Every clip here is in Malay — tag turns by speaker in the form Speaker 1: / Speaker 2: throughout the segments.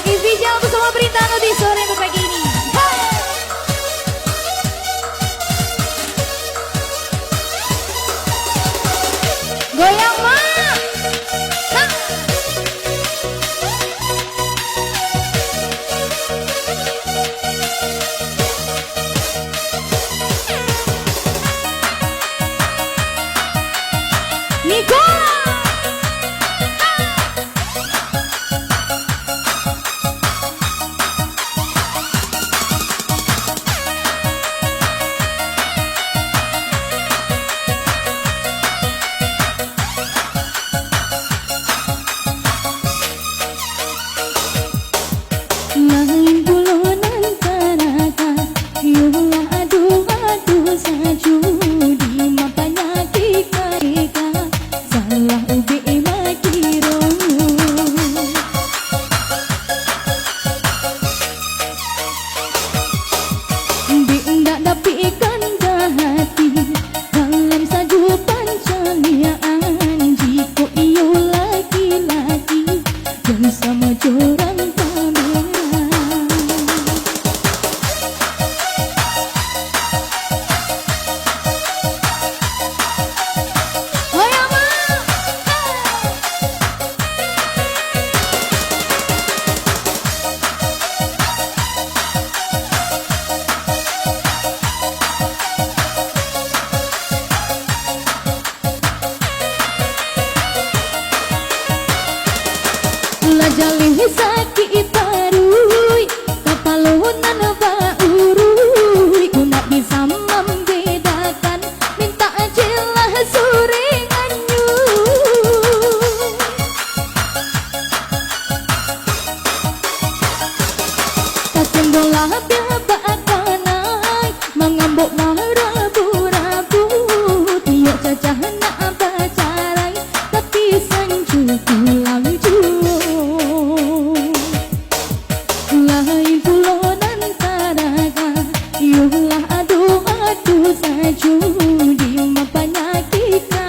Speaker 1: Ivy jangan lupa semua berita di sore pagi ini. Goyang mak. Nicola. Lain bulan antara yulah adu saju di mapanya kika salah ubi makiro bindak dapi kanda hati dalam saju pancaliaan jika iyo laki-laki yang sama jorang jalih sakit parui kapalunan baurui ku nak bisa membedakan minta jelah suringanyu tasim bola biaba akanai mengambuk marabu-rabu tiok cacah nak bacarai tapi sanju pulang jua lain bulan antara yulah adu saju di mapanya kika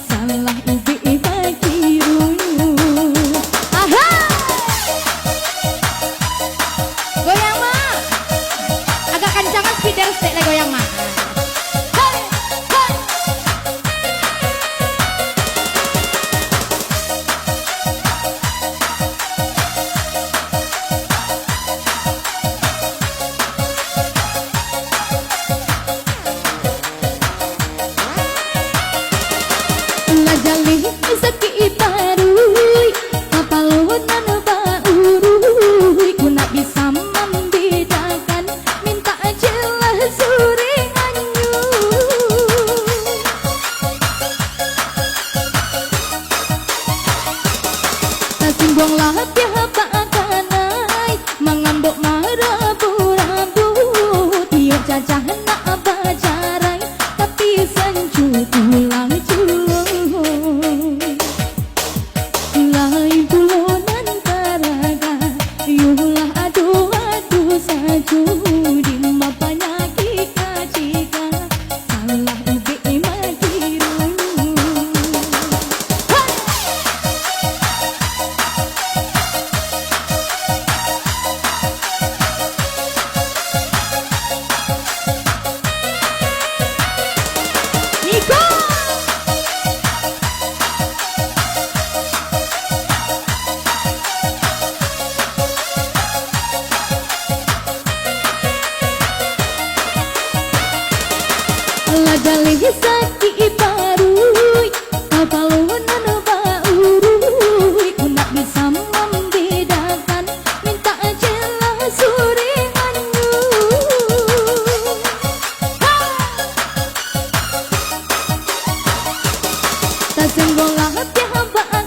Speaker 1: salah ubi bakiru. Aha, goyang mak agak kancangan speeder step lah goyang mak. Jalih sakit parui kapalunan baurui ku nak bisa membedakan minta jelah suringanyu tasimbonglah piapa akanai mengambuk marabu-rabu tiok cacah nak bacarai tapi sanju pulang jua. Lain bulan antara yulah adu saju di mapanya kika salah ubi makiru. Nico jalih sakit parui kapalunan baurui ku nak bisa membedakan minta jelah suringanyu tasim bola piaba